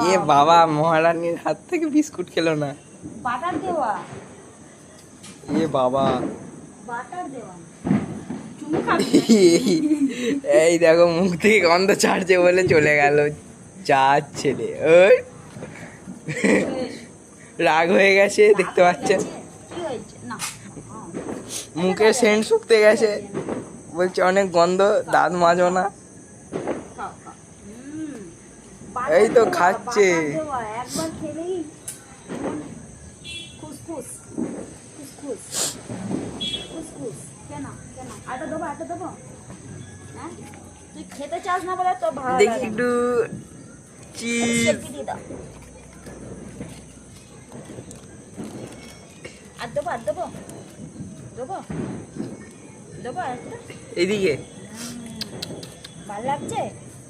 ये बाबा महारानीर हाथ থেকে বিস্কুট খেলো না বাটার দেওয়া ये बाबा বাটার দেওয়া চুমু খাবি এই দেখো মুখ থেকে গন্ধ ছাড়ছে বলে চলে গেল চার ছেলে ওই রাগ হয়ে গেছে দেখতে পাচ্ছেন কি হয়েছে না মুখে সেন্ট শুকতে গেছে বলছে অনেক গন্ধ দাঁত মাজো না এই তো খাচ্ছে একবার খেলেই খুসখুস খুসখুস খুসখুস কেন কেন আটা দেবো হ্যাঁ তুই খেতে চাস না বলে তো ভালো দেখি একটু চিজ আর দেবো দেবো একটা এদিকে ভালো লাগছে